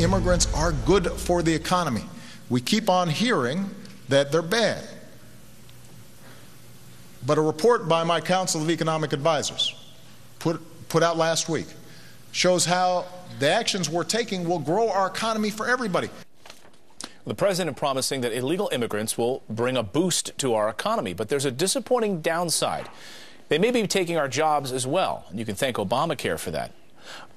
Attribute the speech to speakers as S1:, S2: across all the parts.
S1: immigrants are good for the economy. We keep on hearing that they're bad. But a report by my Council of Economic Advisors, put out last week, shows how the actions we're taking will grow our economy for everybody.
S2: The president promising that illegal immigrants will bring a boost to our economy, but there's a disappointing downside. They may be taking our jobs as well, and you can thank Obamacare for that.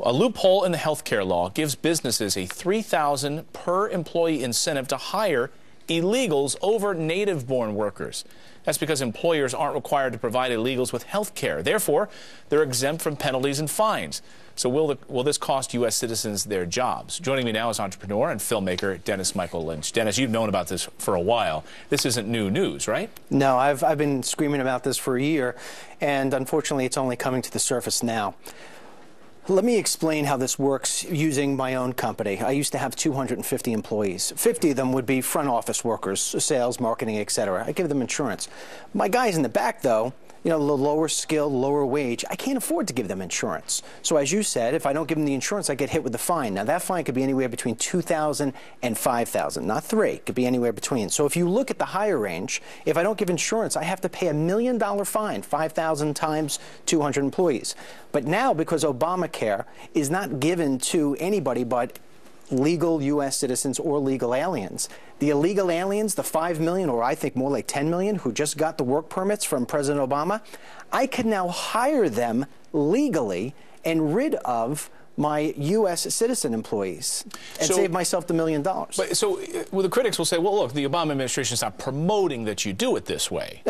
S2: A loophole in the health care law gives businesses a $3,000 per employee incentive to hire illegals over native-born workers. That's because employers aren't required to provide illegals with health care. Therefore, they're exempt from penalties and fines. So will this cost U.S. citizens their jobs? Joining me now is entrepreneur and filmmaker Dennis Michael Lynch. Dennis, you've known about this for a while. This isn't new news, right?
S3: No, I've been screaming about this for a year, and unfortunately it's only coming to the surface now. Let me explain how this works using my own company. I used to have 250 employees. 50 of them would be front office workers, sales, marketing, etc. I give them insurance. My guys in the back, though, you know, the lower skill, lower wage, I can't afford to give them insurance. So as you said, if I don't give them the insurance, I get hit with the fine. Now that fine could be anywhere between $2,000 and $5,000, not $3. It could be anywhere between. So if you look at the higher range, if I don't give insurance, I have to pay $1 million fine, 5,000 times 200 employees. But now, because Obamacare is not given to anybody but legal U.S. citizens or legal aliens, the illegal aliens, the 5 million, or I think more like 10 million, who just got the work permits from President Obama, I can now hire them legally and rid of my U.S. citizen employees and save myself the $1 million.
S2: But so the critics will say, well, look, the Obama administration is not promoting that you do it this way.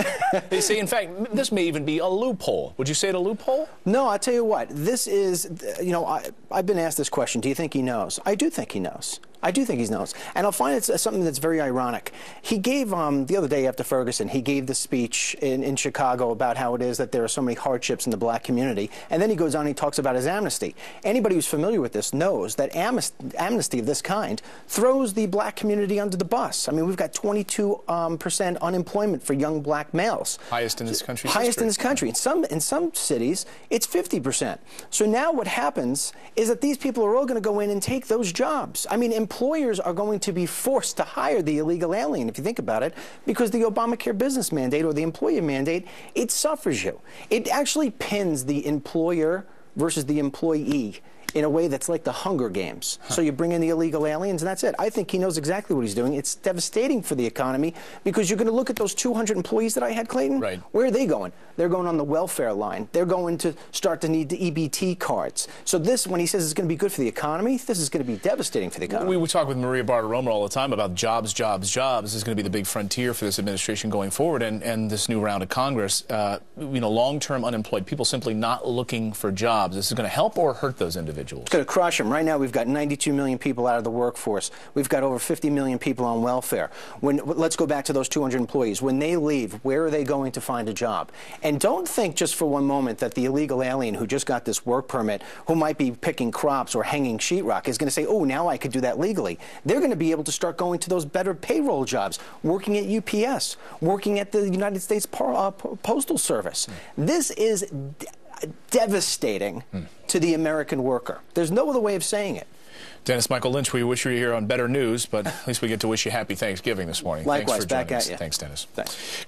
S2: They say, in fact, this may even be a loophole. Would you say it a loophole?
S3: No, I'll tell you what. This is, you know, I've been asked this question. Do you think he knows? I do think he knows. I do think he knows. And I'll find it's something that's very ironic. He gave, the other day after Ferguson, he gave the speech in Chicago about how it is that there are so many hardships in the black community. And then he goes on and he talks about his amnesty. Anybody who's familiar with this knows that amnesty of this kind throws the black community under the bus. I mean, we've got 22% unemployment for young black males.
S2: Highest in this country.
S3: Highest in this country. In some cities, it's 50%. So now what happens is that these people are all going to go in and take those jobs. I mean, employers are going to be forced to hire the illegal alien, if you think about it, because the Obamacare business mandate or the employer mandate, it suffers you. It actually pins the employer versus the employee in a way that's like the Hunger Games. So you bring in the illegal aliens and that's it. I think he knows exactly what he's doing. It's devastating for the economy because you're going to look at those 200 employees that I had, Clayton. Right. Where are they going? They're going on the welfare line. They're going to start to need the EBT cards. So this, when he says it's going to be good for the economy, this is going to be devastating for the economy.
S2: We talk with Maria Bartiromo all the time about jobs, jobs, jobs. This is going to be the big frontier for this administration going forward and this new round of Congress. You know, long-term unemployed people simply not looking for jobs. This is going to help or hurt those individuals?
S3: It's going to crush them. Right now, we've got 92 million people out of the workforce. We've got over 50 million people on welfare. Let's go back to those 200 employees. When they leave, where are they going to find a job? And don't think just for one moment that the illegal alien who just got this work permit, who might be picking crops or hanging sheetrock, is going to say, oh, now I could do that legally. They're going to be able to start going to those better payroll jobs, working at UPS, working at the United States Postal Service. This is devastating to the American worker. There's no other way of saying it.
S2: Dennis Michael Lynch, we wish you were here on better news, but at least we get to wish you happy Thanksgiving this morning.
S3: Likewise,
S2: Thanks for joining
S3: back
S2: us.
S3: at you.
S2: Thanks, Dennis.
S3: Thanks.